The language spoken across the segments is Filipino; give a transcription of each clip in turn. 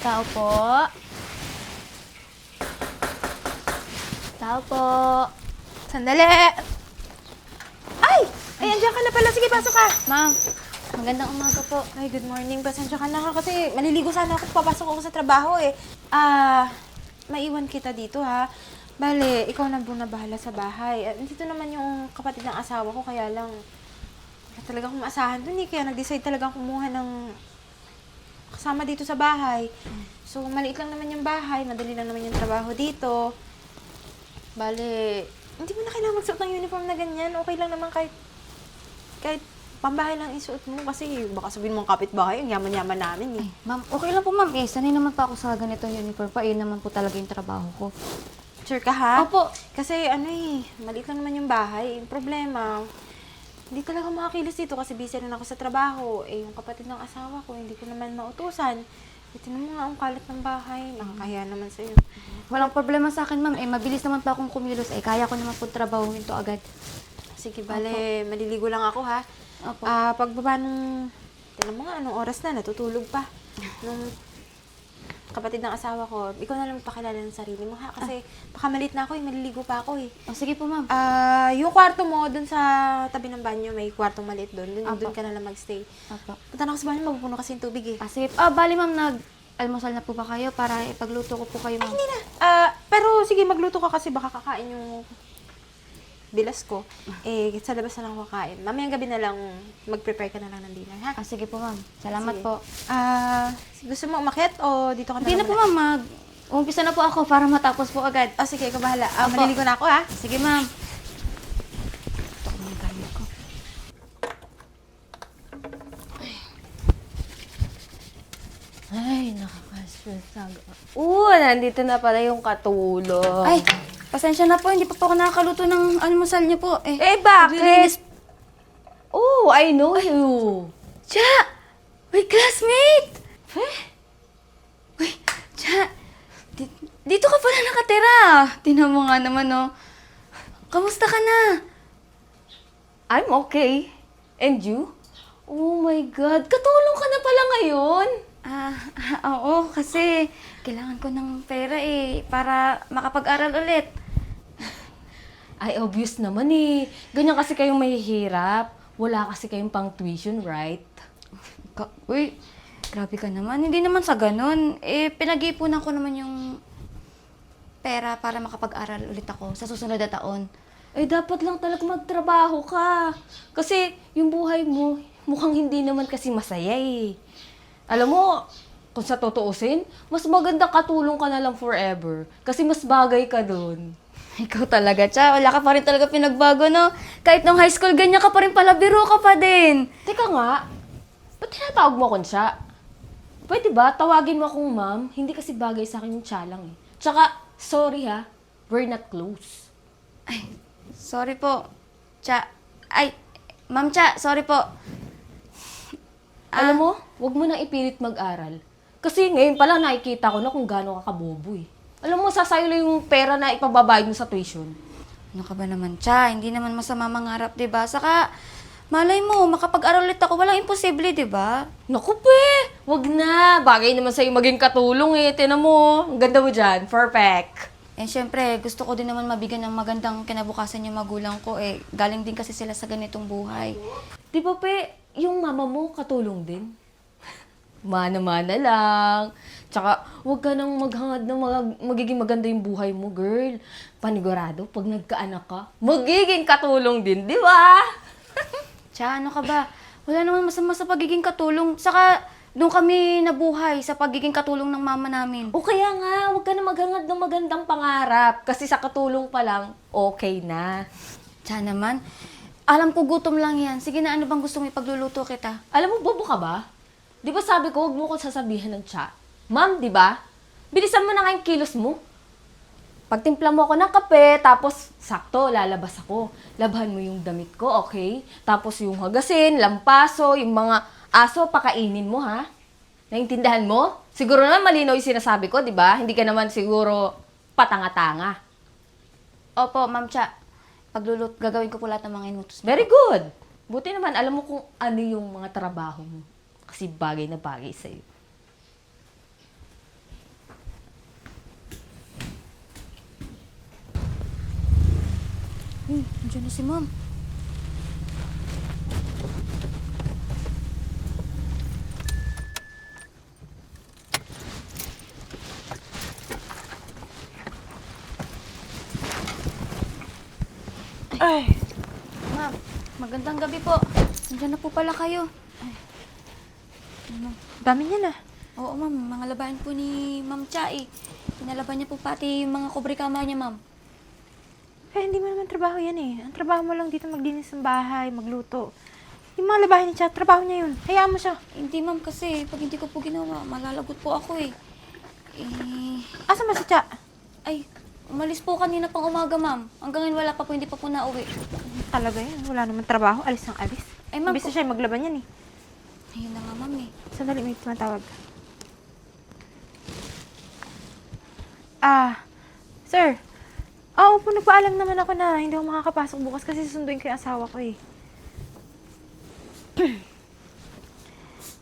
Tao po. Tao po. Sandali! Ay! Ay, andiyan ka na pala. Sige, pasok ka. Ma'am, magandang umaga po. Ay, good morning. Pasensya ka na ha, kasi maliligo sana ako. Papasok ako sa trabaho eh. Maiwan kita dito ha. Bale, ikaw na muna bahala sa bahay. Dito naman yung kapatid ng asawa ko, kaya lang wala talaga akong maasahan dun eh. Kaya nag-decide talaga kumuha ng kasama dito sa bahay. So, maliit lang naman yung bahay. Madali lang naman yung trabaho dito. Bale, hindi mo na kailangan magsuot ng uniform na ganyan. Okay lang naman kahit pambahay lang isuot mo. Kasi baka sabihin mong kapitbahay, ang yaman-yaman namin eh. Ma'am, okay lang po ma'am. Sanay naman pa ako sa ganitong uniform pa. Yun naman po talaga yung trabaho ko. Sure ka ha? Opo. Kasi maliit lang naman yung bahay. Yung problema, hindi talaga makakilos dito kasi busy rin ako sa trabaho. Yung kapatid ng asawa ko, hindi ko naman mautusan. Tinan mo nga ang kalat ng bahay. Nakakahiya naman sa'yo. Walang problema sa akin ma'am. Mabilis naman pa akong kumilos. Kaya ko naman po trabahuin to agad. Sige, bale, maliligo lang ako ha. Opo. Pagbaba nung, tinan mo nga, anong oras na, natutulog pa. Nung kapatid ng asawa ko, ikaw na lang magpakilala ng sarili mo ha. Kasi baka malit na ako maliligo pa ako eh. Sige po ma'am. Yung kwarto mo, dun sa tabi ng banyo, may kwartong maliit dun. Dun ka na lang magstay. Opo. Punta na ako sa banyo, magpupuno kasi yung tubig eh. Sige. Bali ma'am, nag-almusal na po ba kayo para ipagluto ko po kayo ma'am? Hindi na. Pero sige, magluto ka kasi baka kakain yung bilas ko. Sa labas na lang ako kakain. Mamayang gabi na lang, mag-prepare ka na lang ng dinner, ha? Sige po ma'am. Salamat Sige. po. Gusto mo umakyat o dito ka na Hindi na lang po muna? ma'am. Umpisa na po ako para matapos po agad. Sige, ikaw bahala. Opo. Maliligo na ako, ha? Sige ma'am. Ito ko mga gamit ko. Ay, nakaka-stress talaga. Nandito na pala yung katulong. Ay, pasensya na po. Hindi pa po ako nakakaluto ng almusal niyo po. Bakit? Oh, I know you. Cha! Uy, classmate! Uy, Cha! Dito ka pala nakatira. Tingnan mo nga naman, oh. Kamusta ka na? I'm okay. And you? Oh my God, katulong ka na pala ngayon. Oo, kasi kailangan ko ng pera para makapag-aral ulit. Ay, obvious naman eh. Ganyan kasi kayong mahihirap. Wala kasi kayong pang tuition, right? Uy, grabe ka naman. Hindi naman sa ganun. Pinag-iipunan ko naman yung pera para makapag-aral ulit ako sa susunod na taon. Dapat lang talaga magtrabaho ka. Kasi yung buhay mo, mukhang hindi naman kasi masaya eh. Alam mo, kung sa totoosin, mas maganda katulong ka na lang forever. Kasi mas bagay ka dun. Ikaw talaga, Cha. Wala ka pa rin talaga pinagbago, no? Kahit nung high school, ganyan ka pa rin pala. Biro ka pa din. Teka nga, ba't tinatawag mo akong siya? Pwede ba, tawagin mo akong ma'am? Hindi kasi bagay sa akin yung siya lang eh. Tsaka, sorry ha, we're not close. Ay, sorry po, Cha. Ay, Ma'am Cha, sorry po. Alam mo, wag mo nang ipilit mag-aral. Kasi ngayon pala nakikita ko na kung gaano ka kabobo eh. Alam mo, sasayo lang yung pera na ipababayad mo sa tuition. Ano ka ba naman, Cha? Hindi naman masama mangarap, di ba? Saka, malay mo, makapag-aral ulit ako. Walang imposible, di ba? Naku pe, wag na. Bagay naman sa'yo maging katulong eh. Tinan mo, ang ganda mo dyan. Perfect. Syempre, gusto ko din naman mabigyan ng magandang kinabukasan yung magulang ko. Galing din kasi sila sa ganitong buhay. Di ba pe, yung mama mo katulong din? Mana-mana lang. Tsaka, huwag ka nang maghangad na magiging maganda yung buhay mo, girl. Panigurado, pag nagkaanak ka, magiging katulong din, di ba? Cha, ano ka ba? Wala naman masama sa pagiging katulong. Saka, doon kami nabuhay sa pagiging katulong ng mama namin. O kaya nga, huwag ka na maghangad ng magandang pangarap. Kasi sa katulong pa lang, okay na. Cha naman, alam ko gutom lang yan. Sige na, ano bang gusto mo ipagluluto kita? Alam mo, bobo ka ba? Di ba sabi ko, huwag mo ko sasabihan ng tsa? Ma'am, di ba? Bilisan mo na nga yung kilos mo. Pagtimpla mo ako ng kape, tapos sakto, lalabas ako. Labhan mo yung damit ko, okay? Tapos yung hagasin, lampaso, yung mga aso, pakainin mo, ha? Naintindahan mo? Siguro naman malinaw yung sinasabi ko, di ba? Hindi ka naman siguro patanga-tanga. Opo, Ma'am Cha. Gagawin ko po lahat ng mga inutos. Very good. Buti naman, alam mo kung ano yung mga trabaho mo. Kasi bagay na bagay sa'yo. Uy, nandiyan na si ma'am. Ay, Ma'am, magandang gabi po. Nandiyan na po pala kayo. dami niya na. Oo, ma'am. Mga labahin po ni Ma'am Cha eh. Pinalaban niya po pati yung mga kubre kama niya, ma'am. Eh, hindi mo naman trabaho yan eh. Ang trabaho mo lang dito maglinis ng bahay, magluto. Yung mga labahin ni Chat, trabaho niya yun. Hayaan mo siya. Hindi, ma'am, kasi pag hindi ko po ginawa, malalagot po ako eh. Asa ba si Cha? Ay, umalis po kanina pang umaga, ma'am. Hanggang ngayon wala pa po, hindi pa po nauwi. Talaga yan. Wala naman trabaho. Alis ng alis. Ay, ma'am, Imbis na siya maglaban yan eh. Ayun na nga, ma'am eh. Sandali, may tumatawag. Sir. Oo po, nagpaalam naman ako na hindi ako makakapasok bukas kasi susunduin ko yung asawa ko eh.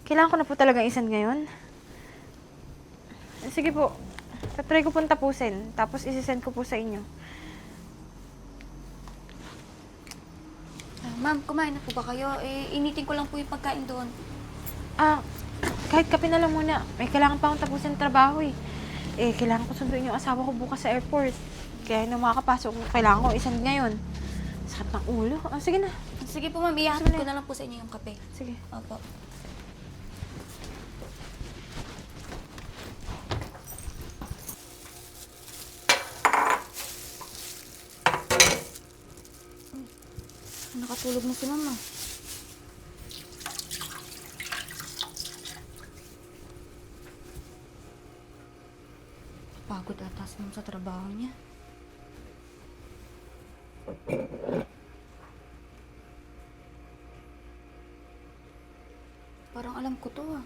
Kailangan ko na po talaga isend ngayon. Sige po. Tatry ko pong tapusin. Tapos isisend ko po sa inyo. Ma'am, kumain na po ba kayo? Initin ko lang po yung pagkain doon. Kahit kape na lang muna. May kailangan pa akong tapusin ng trabaho eh. Kailangan ko sunduin yung asawa ko bukas sa airport. Kaya nung makakapasok, kailangan ko isend ngayon. Sakit ng ulo. Sige na. Sige po, ma'am. Ihahatid ko na lang po sa inyo yung kape. Sige. Opo. Nakatulog na si mama. Pagod ata si ma'am sa trabaho niya. Parang alam ko to ah.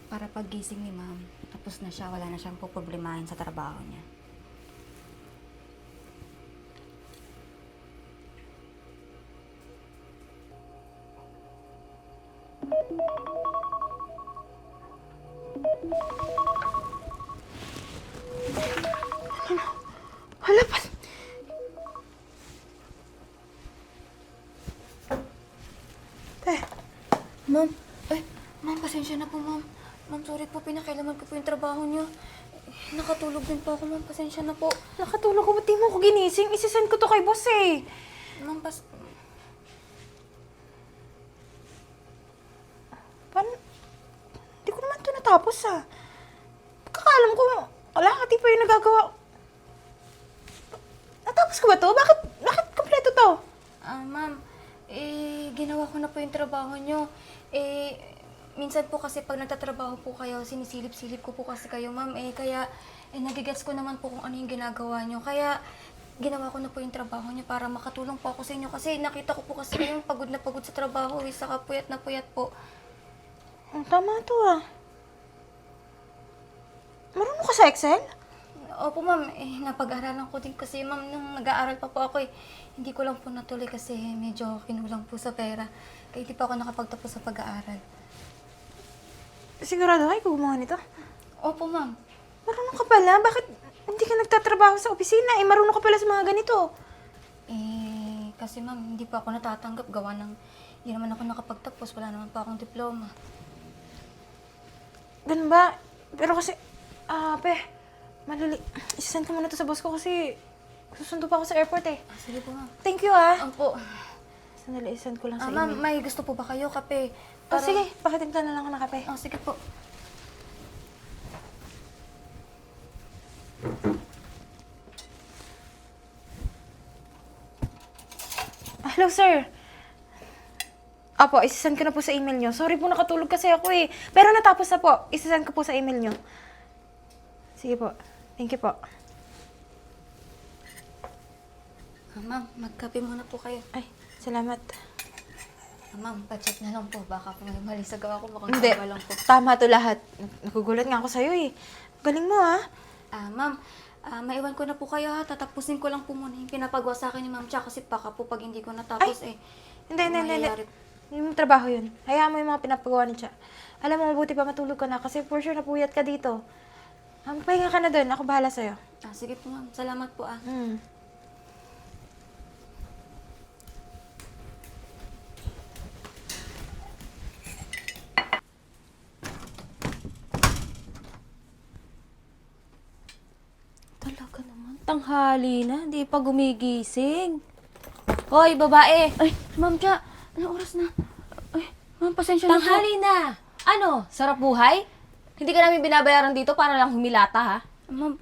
Para paggising ni ma'am, tapos na siya, wala na siyang poproblemahin sa trabaho niya. Hala pa. Ma'am, ma'am, pasensya na po, ma'am. Ma'am, sorry po, pinakailaman ko po yung trabaho niyo. Nakatulog din po ako, ma'am. Pasensya na po. Nakatulog ko. Ba't di mo ko ginising? Isisend ko to kay boss eh. Ma'am, Paano? Hindi ko naman ito natapos ah. Kakaalam ko, kalahati pa yung nagagawa. Natapos ko ba to? Bakit kompleto to? Ma'am, ginawa ko na po yung trabaho niyo. Minsan po kasi pag nagtatrabaho po kayo, sinisilip-silip ko po kasi kayo, ma'am. Kaya, nagigets ko naman po kung ano yung ginagawa niyo. Kaya, ginawa ko na po yung trabaho niyo para makatulong po ako sa inyo. Kasi nakita ko po kasi kayong pagod na pagod sa trabaho, saka puyat na puyat po. Tama to ah. Marunong ka sa Excel? Opo, ma'am. Napag-aralan ko din kasi, ma'am, nung nag-aaral pa po ako hindi ko lang po natuloy kasi medyo kinulang po sa pera. Kaya hindi pa ako nakapagtapos sa pag-aaral. Sigurado kayo kung gumawa nito? Opo, ma'am. Marunong ka pala? Bakit hindi ka nagtatrabaho sa opisina? Marunong ka pala sa mga ganito. Kasi ma'am, hindi pa ako natatanggap. Gawa ng, hindi naman ako nakapagtapos. Wala naman pa akong diploma. Ganun ba? Pero kasi, isasend ko muna to sa boss ko kasi susundo pa ako sa airport eh. Sige po, ma'am. Thank you ah. Opo. Sandali, isend ko lang sa Ma'am, email. may gusto po ba kayo? Kape? Sige, pakitimpla na lang ako ng kape. Sige po. Hello, sir. Opo, isasend ko na po sa email nyo. Sorry po, nakatulog kasi ako eh. Pero natapos na po. Isasend ko po sa email nyo. Sige po. Thank you po. Ma'am, magkape muna po kayo. Ay, salamat. Ma'am, pa-check na lang po. Baka po may mali sa gawa ko. Baka Hindi. gawa lang po. Tama to lahat. Nagugulat nga ako sa'yo eh. Galing mo ah. Ma'am, Maiwan ko na po kayo ha. Tatapusin ko lang po muna yung pinapagawa sa akin ni Ma'am Cha kasi baka po pag hindi ko natapos Hindi. mangyayari. Hindi mo trabaho yun. Hayaan mo yung mga pinapagawa ni Cha. Alam mo, mabuti pa matulog ka na kasi for sure napuyat ka dito. Pahinga ka na doon. Ako bahala sa'yo. Sige po ma'am. Salamat po Mm. Talaga naman, tanghali na, hindi pa gumigising. Hoy, babae! Ay, Ma'am Cha. Anong oras na? Ay, ma'am, pasensya na po. Tanghali na! Ano, sarap buhay? Hindi ka namin binabayaran dito para lang humilata, ha? Ma'am,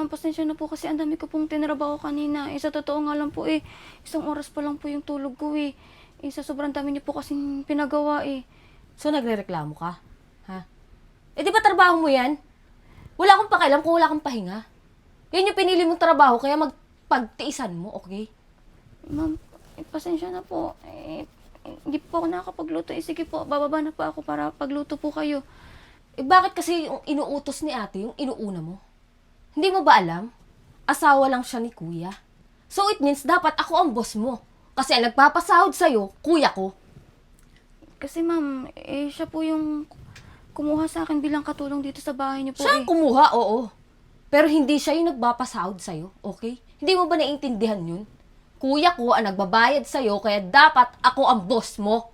pasensya na po kasi ang dami ko pong tinrabaho kanina. Sa totoo nga lang po isang oras pa lang po yung tulog ko sa sobrang dami niyo po kasing pinagawa So, nagrereklamo ka? Ha? Eh, di ba trabaho mo yan? Wala akong pakialam kung wala kang pahinga. Yan yung pinili mong trabaho, kaya magpagtiisan mo, okay? Ma'am, pasensya na po. Hindi po ako nakakapagluto. Sige po, bababa na po ako para pagluto po kayo. Eh, bakit kasi yung inuutos ni ate, yung inuuna mo? Hindi mo ba alam? Asawa lang siya ni kuya. So, it means dapat ako ang boss mo. Kasi ang nagpapasahod sa'yo, kuya ko. Kasi ma'am, siya po yung kumuha sa akin bilang katulong dito sa bahay niyo po. Siya ang kumuha, oo. Pero hindi siya yung nagpapasahod sa'yo, okay? Hindi mo ba naiintindihan yun? Kuya ko ang nagbabayad sa'yo, kaya dapat ako ang boss mo.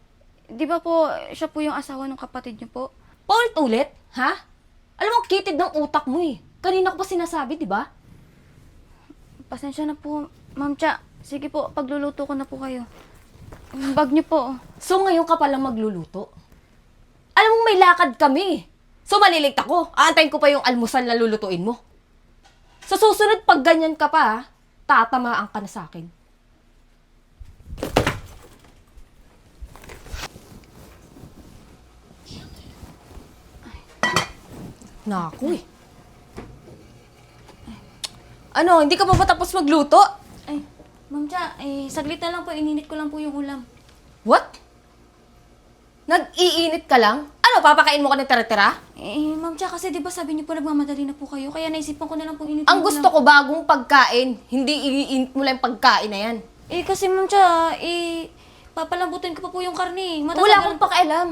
Di ba po, siya po yung asawa ng kapatid niyo po? Paulit-ulit, ha? Alam mo, kitid ng utak mo eh. Kanina ko pa sinasabi, di ba? Pasensya na po, Ma'am Cha. Sige po, pagluluto ko na po kayo. Yung bag niyo po. So ngayon ka palang magluluto. Alam mo, may lakad kami. So malilit ako. Aantayin ko pa yung almusal na lulutuin mo. Sa susunod, pag ganyan ka pa, ha, tatamaan ka na sa akin. Naku eh. Ano, hindi ka pa ba tapos magluto? Ay, Ma'am Cha, saglit na lang po. Ininit ko lang po yung ulam. What? Nag-iinit ka lang? Ano, papakain mo ka ng tira-tira? Ma'am Cha, kasi di ba sabi niyo po nagmamadali na po kayo? Kaya naisipan ko na lang po init Ang yung gusto ulam. ko bagong pagkain, hindi iinit mo lang yung pagkain na yan. Kasi Ma'am Cha, papalambutin ko pa po yung karne. Wala akong pakialam.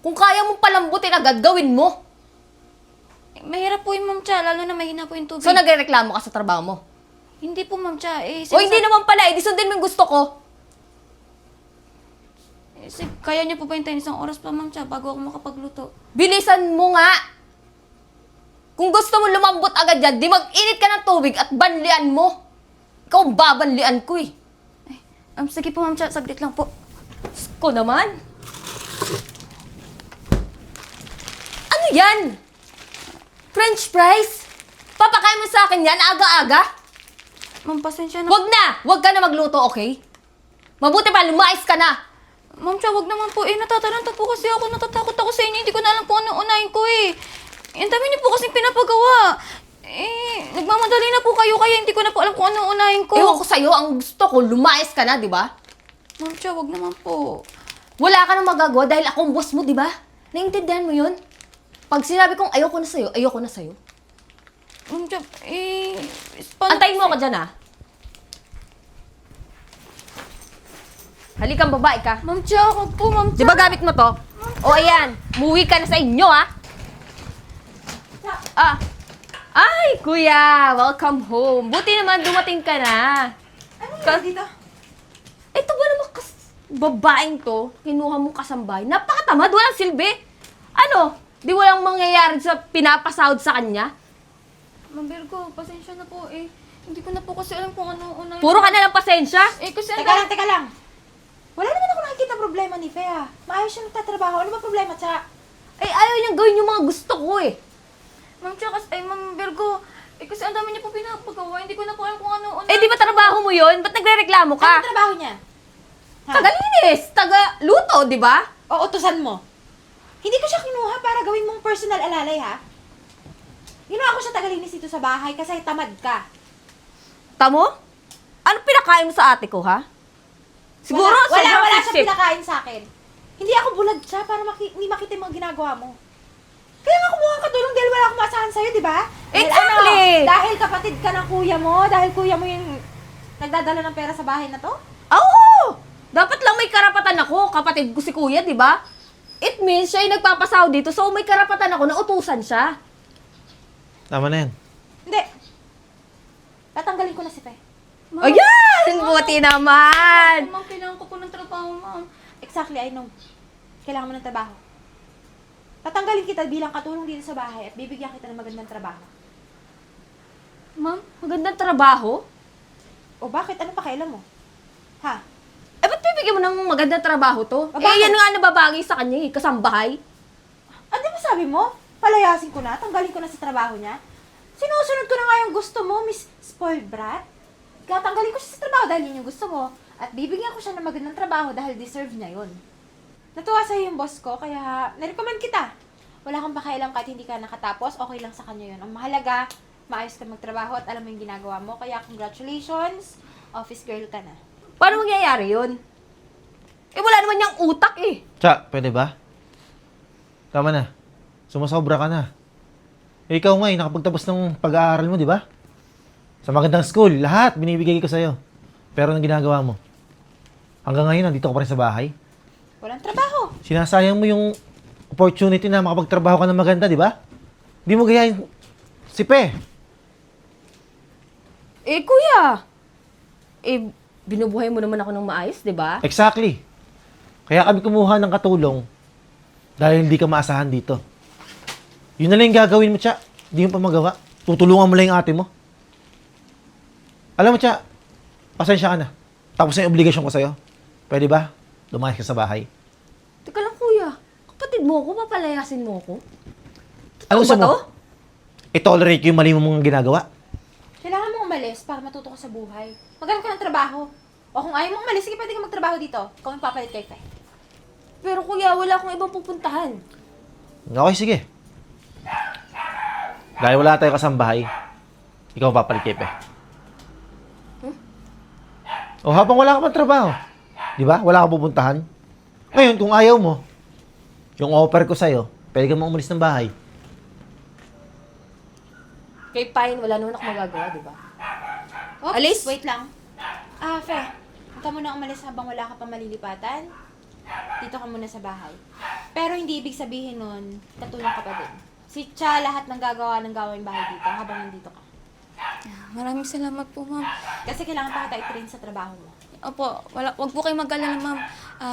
Kung kaya mong palambutin agad, gawin mo. Mahirap po yung Ma'am Cha, lalo na mahina po yung tubig. So, nagrereklamo ka sa trabaho mo? Hindi po Ma'am Cha, O hindi naman pala, edi sundin mo yung gusto ko. Kaya niyo po ba hintayin isang oras pa Ma'am Cha bago ako makapagluto? Bilisan mo nga. Kung gusto mo lumambot agad yan, di mag-init ka ng tubig at banlian mo. Ikaw ang babanlian ko eh. Sige po Ma'am Cha, saglit lang po. Ko naman. Ano yan? French fries? Papakain mo sa akin yan aga-aga? Ma'am, pasensya na. Wag na! Wag ka na magluto, okay? Mabuti pa, lumayas ka na! Ma'am Cha, wag naman po. Natataranta po kasi ako. Natatakot ako sa inyo. Hindi ko na alam kung ano unahin ko Ang dami niyo po kasing pinapagawa. Nagmamadali na po kayo kaya hindi ko na po alam kung ano unahin ko. Ewan ko sa'yo, ang gusto ko, lumayas ka na, di ba? Ma'am Cha, wag naman po. Wala ka nang magagawa dahil ako ang boss mo, di ba? Naiintindihan mo yun? Pag sinabi kong ayoko na sa'yo, ayoko na sa'yo. Ma'am Cha, Antayin mo ako dyan, ha? Halikang babae ka. Ma'am Cha, wag po, Ma'am Di Cha. ba gamit mo to? O ayan, muwi ka na sa inyo, ha? Ay, kuya, welcome home. Buti naman dumating ka na. Ano yun dito? Ito ba naman babaeng to, kinuha mong kasambahay? Napakatamad, walang silbi. Ano, di walang mangyayari sa pinapasahod sa kanya? Ma'am Virgo, pasensya na po Hindi ko na po kasi alam kung ano unahin. Puro ka na lang pasensya. Kasi Teka lang. Wala naman ako nakikita problema ni Fea. Maayos siya nagtatrabaho. Ano ba problema, Cha? Ayaw niyang gawin yung mga gusto ko eh. Ma'am Cha, Ma'am Virgo, kasi ang dami niya po pinapagawa. Hindi ko na po alam kung ano unahin. Eh, di ba trabaho mo yun? Ba't nagre-reklamo ka? Ano trabaho niya? Tagalinis, taga-luto, di ba? O utusan mo? Hindi ko siya kinuha para gawin mong personal alalay, ha? Ginawa ko siya tagalinis dito sa bahay kasi tamad ka. Tamo? Ano pinakain mo sa ate ko, ha? Siguro, wala sobrang siya sip-sip. pinakain sa akin. Hindi ako bulag siya para hindi makita yung mga ginagawa mo. Kaya nga kumuha ka tulong dahil wala akong maasahan sa'yo, di ba? Dahil Exactly! dahil kapatid ka ng kuya mo, dahil kuya mo yung nagdadala ng pera sa bahay na to? Oo! Dapat lang may karapatan ako, kapatid ko si kuya, di ba? It means siya yung nagpapasaw dito, so may karapatan ako na utusan siya. Tama na yan. Hindi. Tatanggalin ko na si Pe. Ayan! Buti naman! Ma'am, kailangan ko po ng trabaho, ma'am. Exactly, I know. Kailangan mo ng trabaho. Tatanggalin kita bilang katulong dito sa bahay at bibigyan kita ng magandang trabaho. Ma'am, magandang trabaho? O bakit? Ano pakialam mo? Ha? Eh, ba't bibigyan mo ng magandang trabaho to? Ah, Eh, bakit? yan nga nababagay sa kanya eh, kasambahay. Ano ba sabi mo? Palayasin ko na? Tanggalin ko na sa trabaho niya? Sinusunod ko na nga yung gusto mo, Miss Spoiled Brat. Tanggalin ko siya sa trabaho dahil yun yung gusto mo. At bibigyan ko siya ng magandang trabaho dahil deserve niya yun. Natuwa sa'yo yung boss ko, kaya narecommend kita. Wala kang pakialam kahit hindi ka nakatapos, okay lang sa kanya yun. Ang mahalaga, maayos ka magtrabaho at alam mo yung ginagawa mo. Kaya congratulations, office girl ka na. Paano mangyayari yun? Eh, wala naman niyang utak eh. Tsa, pwede ba? Tama na. Sumasobra ka na. Eh, ikaw nga nakapagtapos ng pag-aaral mo, di ba? Sa magandang school, lahat binibigay ko sa'yo. Pero anong ginagawa mo? Hanggang ngayon, nandito ka pa rin sa bahay. Walang trabaho. Sinasayang mo yung opportunity na makapagtrabaho ka ng maganda, di ba? Di mo gayahin si Pe. Eh, kuya. Eh, binubuhay mo naman ako ng maayos, di ba? Exactly. Kaya kami kumuha ng katulong dahil hindi ka maasahan dito. Yun na lang yung gagawin mo, Tsa. Hindi mo pa magawa. Tutulungan mo lang yung ate mo. Alam mo, Tsa, pasensya ka na. Tapos na yung obligasyon ko sa'yo. Pwede ba? Lumayas ka sa bahay. Teka lang, kuya. Kapatid mo ako, papalayasin mo ako? Ano Totoo gusto ba mo? to? I-tolerate ko yung mali mo mong ginagawa. Kailangan mong umalis para matuto ka sa buhay. Maghanap ka ng trabaho. O kung ayaw mong umalis, sige pwede ka magtrabaho dito. Ikaw ang papalit kay Fe. Pero kuya, wala akong ibang pupuntahan. Okay, sige. Dahil wala tayo kasambahay, ikaw ang papalit kay Pe. O habang wala ka pang trabaho, di ba? Wala ka pupuntahan. Ngayon, kung ayaw mo, yung offer ko sa'yo, pwede ka umalis ng bahay. Kay Pine, wala naman ako magagawa, di ba? Oops, Alis? wait lang. Fe, huwag ka muna umalis habang wala ka pa malilipatan. Dito ka muna sa bahay. Pero hindi ibig sabihin nun, katulong ka pa din. Si Cha lahat ng gagawa ng gawain bahay dito habang nandito ka. Maraming salamat po, ma'am. Kasi kailangan pa kita i-train sa trabaho mo. Opo, wag po kayong mag-alala, ma'am.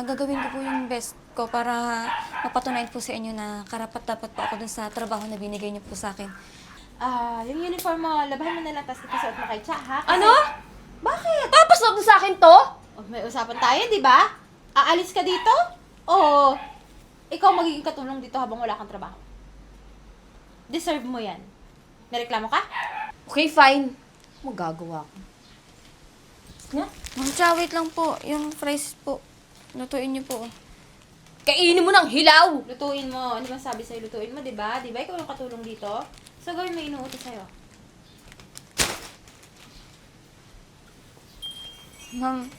Gagawin ko po yung best ko para mapatunayan po sa inyo na karapat-dapat po ako dun sa trabaho na binigay niyo po sa akin. Yung uniform mo, labahan mo na lang tapos ipasuot mo kay Cha, ha? Kasi- Ano? Bakit? Tapos mo sa akin to? Oh, may usapan tayo, di ba? Aalis ka dito? O ikaw magiging katulong dito habang wala kang trabaho? Deserve mo yan. Nareklamo ka? Okay, fine. Magagawa ko. Nga? Ma'am Cha, wait lang po. Yung fries po, lutuin niyo po. Kainin mo ng hilaw! Lutuin mo. Ano ba sabi sa'yo? Lutuin mo, di ba? Di ba ikaw yung katulong dito? So, gawin mo yung inuutos sa'yo. Ma'am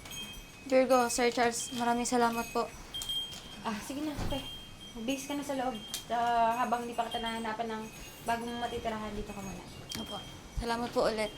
Virgo, Sir Charles, maraming salamat po. Sige na, okay. Mag-base ka na sa loob. Habang hindi pa kita nahanapan ng bagong matitirahan, dito ka muna. Opo. Salamat po ulit.